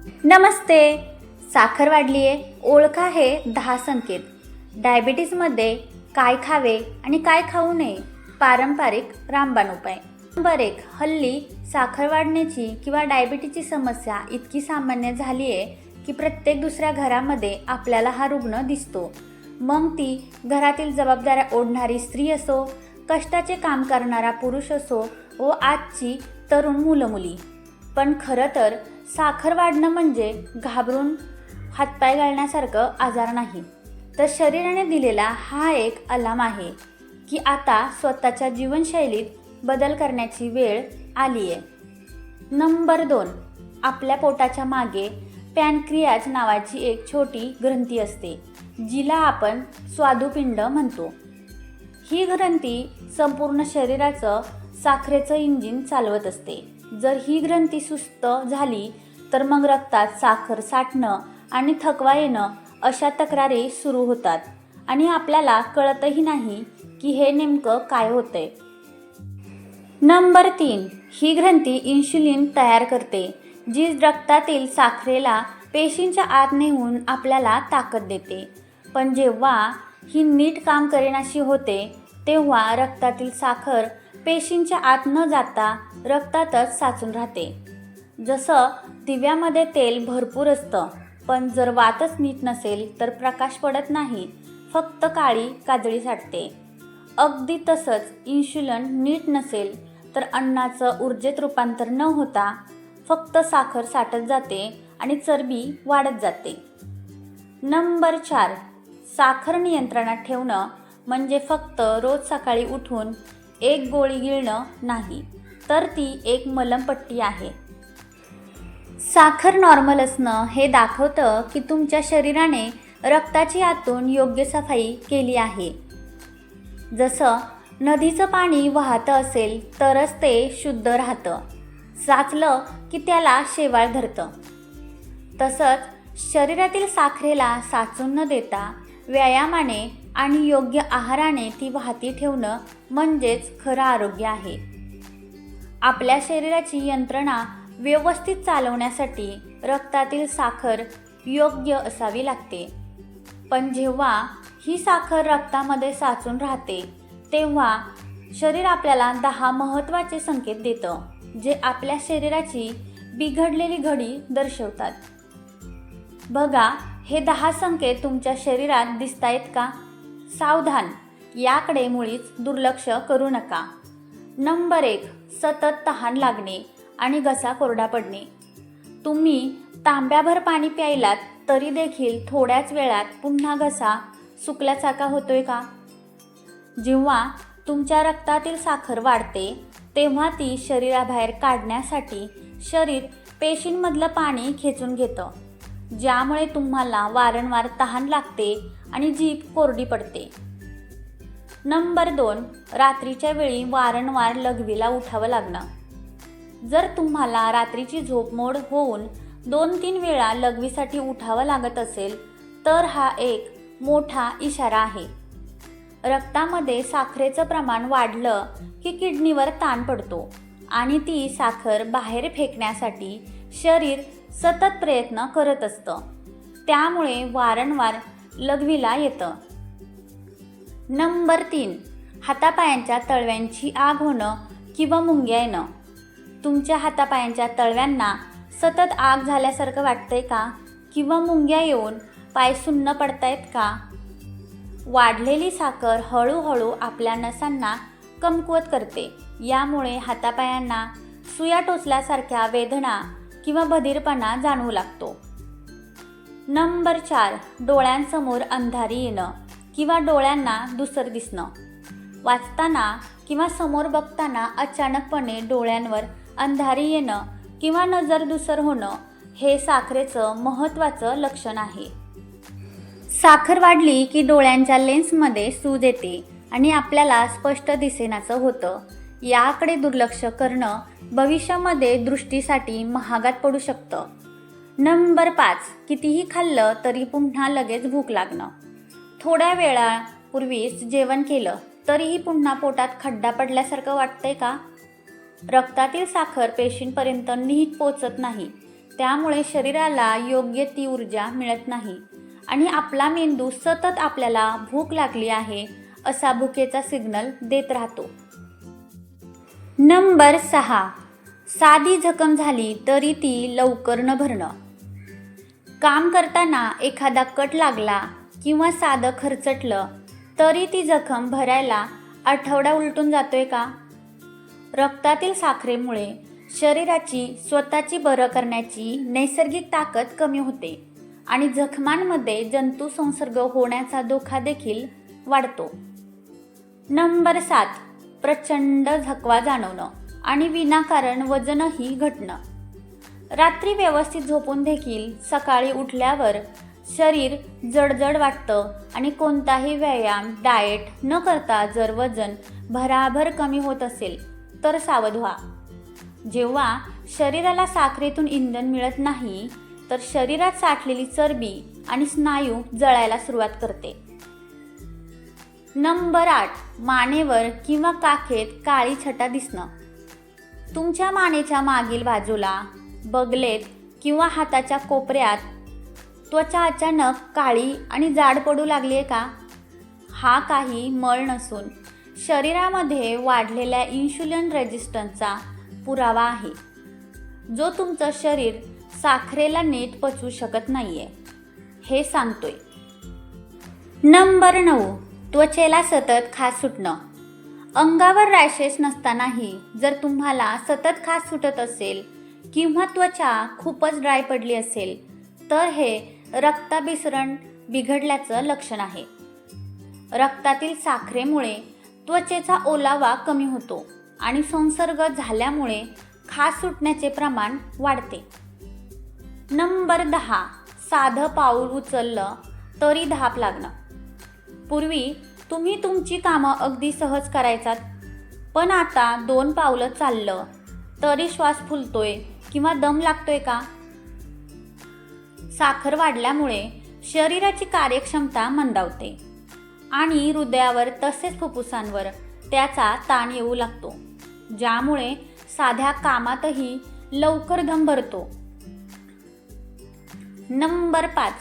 नमस्ते. साखर वाढली आहे, ओळखा हे 10 संकेत. डायबिटीसमध्ये काय खावे आणि काय खाऊ नये, पारंपरिक रामबाण उपाय. नंबर 1. हल्ली साखर वाढण्याची किंवा डायबिटीसची समस्या इतकी सामान्य झाली आहे की प्रत्येक दुसऱ्या घरामध्ये आपल्याला हा रुग्ण दिसतो. मग ती घरातील जबाबदाऱ्या ओढणारी स्त्री असो, कष्टाचे काम करणारा पुरुष असो व आजची तरुण मुलं मुली. पण खरं तर साखर वाढणं म्हणजे घाबरून हातपाय घालण्यासारखं आजार नाही, तर शरीराने दिलेला हा एक अलार्म आहे की आता स्वतःच्या जीवनशैलीत बदल करण्याची वेळ आली आहे. नंबर 2. आपल्या पोटाच्या मागे पॅनक्रियाज नावाची एक छोटी ग्रंथी असते, जिला आपण स्वादुपिंड म्हणतो. ही ग्रंथी संपूर्ण शरीराचं साखरेचं इंजिन चालवत असते. जर ही ग्रंथी सुस्त झाली तर मग रक्तात साखर साठणं आणि थकवा येणं अशा तक्रारी सुरू होतात आणि आपल्याला कळतही नाही की हे नेमकं काय होतंय. नंबर 3. ही ग्रंथी इन्शुलिन तयार करते, जी रक्तातील साखरेला पेशींच्या आत नेऊन आपल्याला ताकद देते. पण जेव्हा ही नीट काम करेनाशी होते तेव्हा रक्तातील साखर पेशींच्या आत न जाता रक्तातच साचून राहते. जसं दिव्यामध्ये तेल भरपूर असतं, पण जर वातच नीट नसेल तर प्रकाश पडत नाही, फक्त काळी काजळी साठते. अगदी तसंच इन्शुलिन नीट नसेल तर अन्नाचं ऊर्जेत रूपांतर न होता फक्त साखर साठत जाते आणि चरबी वाढत जाते. नंबर 4. साखर नियंत्रणात ठेवणं म्हणजे फक्त रोज सकाळी उठून एक गोळी गिळणं नाही, तर ती एक मलमपट्टी आहे. साखर नॉर्मल असणं हे दाखवतं की तुमच्या शरीराने रक्ताची आतून योग्य सफाई केली आहे. जसं नदीचं पाणी वाहतं असेल तरच ते शुद्ध राहतं, साचलं की त्याला शेवाळ धरतं. तसंच शरीरातील साखरेला साचून न देता व्यायामाने आणि योग्य आहाराने ती वाहती ठेवणं म्हणजेच खरं आरोग्य आहे. आपल्या शरीराची यंत्रणा व्यवस्थित चालवण्यासाठी रक्तातील साखर योग्य असावी लागते. पण जेव्हा ही साखर रक्तामध्ये साचून राहते तेव्हा शरीर आपल्याला 10 महत्त्वाचे संकेत देतं, जे आपल्या शरीराची बिघडलेली घडी दर्शवतात. बघा, हे 10 संकेत तुमच्या शरीरात दिसतायत का? सावधान, याकडे मुळीच दुर्लक्ष करू नका. नंबर 1. सतत तहान लागणे आणि घसा कोरडा पडणे. तुम्ही तांब्याभर पाणी प्यायलात तरी देखील थोड्याच वेळात पुन्हा घसा सुकल्यासारखा होतोय का? जेव्हा तुमच्या रक्तातील साखर वाढते तेव्हा ती शरीराबाहेर काढण्यासाठी शरीर पेशींमधलं पाणी खेचून घेतं, ज्यामुळे तुम्हाला वारंवार तहान लागते आणि जीभ कोरडी पडते. नंबर 2. रात्रीच्या वेळी वारंवार लघवीला उठावं लागणं. जर तुम्हाला रात्रीची झोप मोड होऊन 2-3 वेळा लघवीसाठी उठावं लागत असेल तर हा एक मोठा इशारा आहे. रक्तामध्ये साखरेचं प्रमाण वाढलं की किडनीवर ताण पडतो आणि ती साखर बाहेर फेकण्यासाठी शरीर सतत प्रयत्न करत असतं, त्यामुळे वारंवार लघवीला येतं. नंबर 3. हातापायांच्या तळव्यांची आग होणं किंवा मुंग्या येणं. तुमच्या हातापायांच्या तळव्यांना सतत आग झाल्यासारखं वाटतंय का? किंवा मुंग्या येऊन पाय सुन्न पडतायत का? वाढलेली साखर हळूहळू आपल्या नसांना कमकुवत करते, यामुळे हातापायांना सुया टोचल्यासारख्या वेदना किंवा बधीरपणा जाणवू लागतो. नंबर 4. डोळ्यांसमोर अंधारी येणं किंवा डोळ्यांना धूसर दिसणं. वाचताना किंवा समोर बघताना अचानकपणे डोळ्यांवर अंधारी येणं किंवा नजर धूसर होणं हे साखरेचं महत्त्वाचं लक्षण आहे. साखर वाढली की डोळ्यांच्या लेन्समध्ये सूज येते आणि आपल्याला स्पष्ट दिसेनाचं होतं. याकडे दुर्लक्ष करणं भविष्यामध्ये दृष्टीसाठी महागात पडू शकतं. नंबर 5. कितीही खाल्लं तरी पुन्हा लगेच भूक लागणं. थोड्या वेळापूर्वीच जेवण केलं तरीही पुन्हा पोटात खड्डा पडल्यासारखं वाटतंय का? रक्तातील साखर पेशींपर्यंत नीट पोचत नाही, त्यामुळे शरीराला योग्य ती ऊर्जा मिळत नाही आणि आपला मेंदू सतत आपल्याला भूक लागली आहे असा भुकेचा सिग्नल देत राहतो. नंबर 6, साधी जखम झाली तरी ती लवकर न भरणं. काम करताना एखादा कट लागला किंवा साधं खरचटलं तरी ती जखम भरायला आठवडा उलटून जातोय का? रक्तातील साखरेमुळे शरीराची स्वतःची बरं करण्याची नैसर्गिक ताकद कमी होते आणि जखमांमध्ये जंतू संसर्ग होण्याचा धोका देखील वाढतो. नंबर 7, प्रचंड थकवा जाणवणं आणि विनाकारण वजनही घटणं. रात्री व्यवस्थित झोपून देखील सकाळी उठल्यावर शरीर जडजड वाटतं आणि कोणताही व्यायाम डाएट न करता जर वजन भराभर कमी होत असेल तर सावध व्हा. जेव्हा शरीराला साखरेतून इंधन मिळत नाही तर शरीरात साठलेली चरबी आणि स्नायू जळायला सुरुवात करते. नंबर 8, मानेवर किंवा काखेत काळी छटा दिसणं. तुमच्या मानेच्या मागील बाजूला, बगलेत किंवा हाताच्या कोपऱ्यात त्वचा अचानक काळी आणि जाड पडू लागली आहे का? हा काही मळ नसून शरीरामध्ये वाढलेल्या इन्शुलिन रेजिस्टन्सचा पुरावा आहे, जो तुमचं शरीर साखरेला नीट पचवू शकत नाहीये हे सांगतोय. नंबर 9, त्वचेला सतत खाज सुटणं. अंगावर रॅशेस नसतानाही जर तुम्हाला सतत खाज सुटत असेल किंवा त्वचा खूपच ड्राय पडली असेल तर हे रक्ताभिसरण बिघडल्याचं लक्षण आहे. रक्तातील साखरेमुळे त्वचेचा ओलावा कमी होतो आणि संसर्ग झाल्यामुळे खाज सुटण्याचे प्रमाण वाढते. नंबर 10, साधं पाऊल उचललं तरी धाप लागणं. पूर्वी तुम्ही तुमची कामं अगदी सहज करायचात, पण आता 2 पावलं चाललं तरी श्वास फुलतोय किंवा दम लागतोय का? साखर वाढल्यामुळे शरीराची कार्यक्षमता मंदावते आणि हृदयावर तसेच फुफ्फुसांवर त्याचा ताण येऊ लागतो, ज्यामुळे साध्या कामातही लवकर दम भरतो. नंबर 5,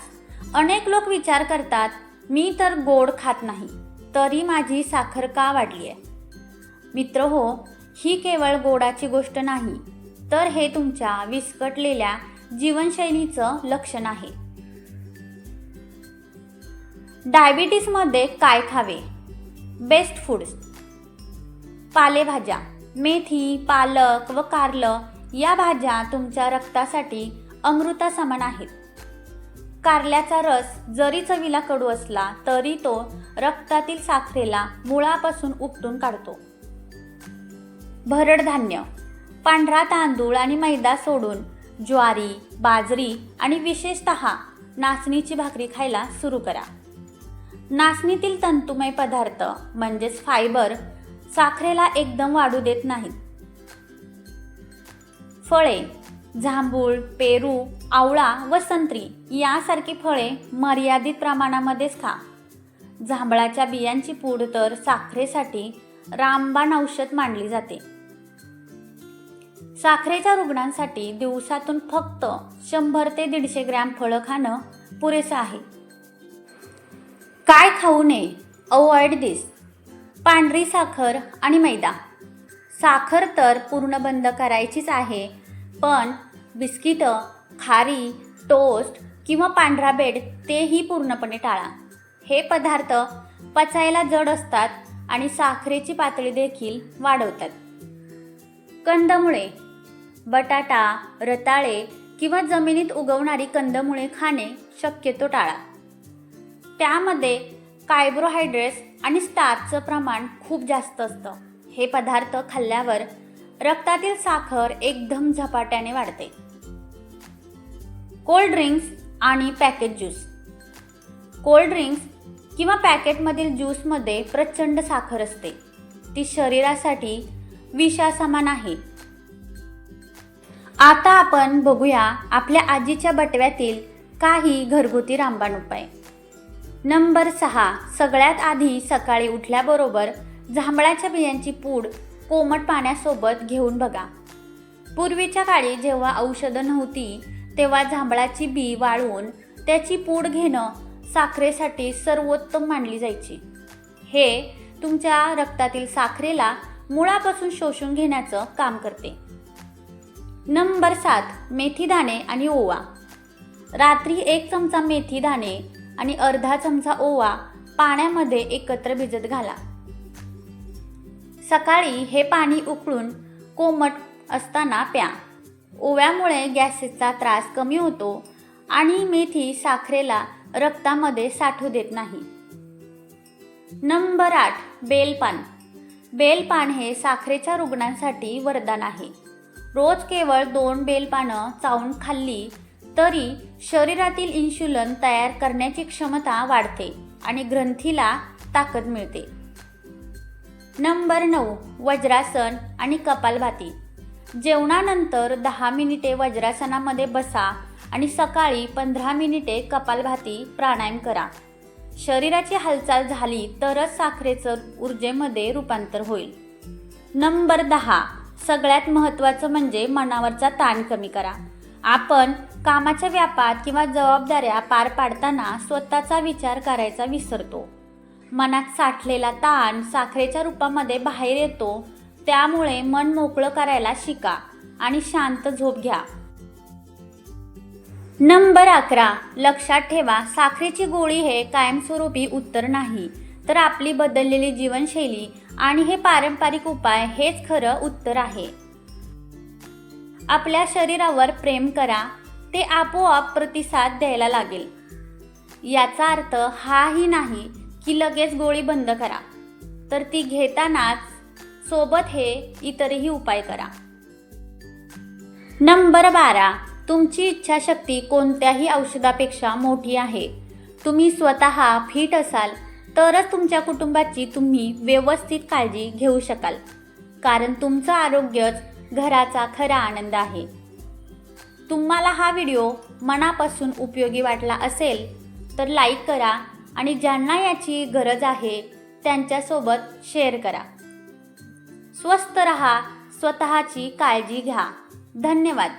अनेक लोक विचार करतात, मी तर गोड खात नाही तरी माझी साखर का वाढली आहे? मित्रहो, ही केवळ गोडाची गोष्ट नाही, तर हे तुमच्या विस्कटलेल्या जीवनशैलीचं लक्षण आहे. डायबिटीसमध्ये काय खावे? Best foods. पालेभाज्या, मेथी, पालक व कारलं या भाज्या तुमच्या रक्तासाठी अमृतासमान आहेत. कारल्याचा रस जरी चवीला कडू असला तरी तो रक्तातील साखरेला मुळापासून उपटून काढतो. भरड धान्य, पांढरा तांदूळ आणि मैदा सोडून ज्वारी, बाजरी आणि विशेषतः नाचणीची भाकरी खायला सुरू करा. नाचणीतील तंतुमय पदार्थ म्हणजेच फायबर साखरेला एकदम वाढू देत नाहीत. फळे, जांभूळ, पेरू, आवळा व संत्री यासारखी फळे मर्यादित प्रमाणामध्येच खा. जांभळाच्या बियांची पूड तर साखरेसाठी रामबाण औषध मानली जाते. साखरेच्या रुग्णांसाठी दिवसातून फक्त 100 ते 150 ग्रॅम फळं खाणं पुरेसं आहे. काय खाऊ नये? अवॉइड दिस. पांढरी साखर आणि मैदा. साखर तर पूर्ण बंद करायचीच आहे, पण बिस्किटं, खारी, टोस्ट किंवा पांढरा ब्रेड तेही पूर्णपणे टाळा. हे पदार्थ पचायला जड असतात आणि साखरेची पातळी देखील वाढवतात. कंदमुळे, बटाटा, रताळे किंवा जमिनीत उगवणारी कंदमुळे खाणे शक्यतो टाळा. त्यामध्ये कार्बोहायड्रेट्स आणि स्टार्चचं प्रमाण खूप जास्त असतं. हे पदार्थ खाल्ल्यावर रक्तातील साखर एकदम झपाट्याने वाढते. कोल्ड ड्रिंक्स आणि पॅकेट ज्यूस. कोल्ड ड्रिंक्स किंवा पॅकेटमधील ज्यूसमध्ये प्रचंड साखर असते. ती शरीरासाठी विषासमान आहे. आता आपण बघूया आपल्या आजीच्या बटव्यातील काही घरगुती रामबाण उपाय. नंबर 6, सगळ्यात आधी सकाळी उठल्याबरोबर जांभळाच्या बियांची पूड कोमट पाण्यासोबत घेऊन बघा. पूर्वीच्या काळी जेव्हा औषधं नव्हती तेव्हा जांभळाची बी वाळवून त्याची पूड घेणं साखरेसाठी सर्वोत्तम मानली जायची. हे तुमच्या रक्तातील साखरेला मुळापासून शोषून घेण्याचं काम करते. नंबर 7, मेथी दाणे आणि ओवा. रात्री 1 चमचा मेथी दाणे आणि अर्धा चमचा ओवा पाण्यामध्ये एकत्र भिजत घाला. सकाळी हे पाणी उकळून कोमट असताना प्या. ओव्यामुळे गॅसचा त्रास कमी होतो आणि मेथी साखरेला रक्तामध्ये साठू देत नाही. नंबर 8, बेलपान. बेलपान हे साखरेच्या रुग्णांसाठी वरदान आहे. रोज केवळ 2 बेलपानं चावून खाल्ली तरी शरीरातील इन्शुलिन तयार करण्याची क्षमता वाढते आणि ग्रंथीला ताकद मिळते. नंबर 9, वज्रासन आणि कपालभाती. जेवणानंतर 10 मिनिटे वज्रासनामध्ये बसा आणि सकाळी 15 मिनिटे कपालभाती प्राणायाम करा. शरीराची हालचाल झाली तरच साखरेचं ऊर्जेमध्ये रूपांतर होईल. नंबर 10, सगळ्यात महत्त्वाचं म्हणजे मनावरचा ताण कमी करा. आपण कामाच्या व्यापात किंवा जबाबदाऱ्या पार पाडताना स्वतःचा विचार करायचा विसरतो. मनात साठलेला ताण साखरेच्या रूपामध्ये बाहेर येतो. त्यामुळे मन मोकळं करायला शिका आणि शांत झोप घ्या. नंबर 11, लक्षात ठेवा, साखरेची गोळी हे कायमस्वरूपी उत्तर नाही, तर आपली बदललेली जीवनशैली आणि हे पारंपरिक उपाय हेच खरं उत्तर आहे. आपल्या शरीरावर प्रेम करा, ते आपोआप प्रतिसाद द्यायला लागेल. याचा अर्थ हाही नाही की लगेच गोळी बंद करा, तर ती घेतानाच सोबत हे इतरही उपाय करा. नंबर 12, तुमची इच्छाशक्ती कोणत्याही औषधापेक्षा मोठी आहे. तुम्ही स्वतः फिट असाल तरच तुमच्या कुटुंबाची तुम्ही व्यवस्थित काळजी घेऊ शकाल, कारण तुमचं आरोग्यच घराचा खरा आनंद आहे. तुम्हाला हा व्हिडिओ मनापासून उपयोगी वाटला असेल तर लाईक करा आणि ज्यांना याची गरज आहे त्यांच्यासोबत शेअर करा. स्वस्थ रहा, स्वतःची काळजी घ्या. धन्यवाद.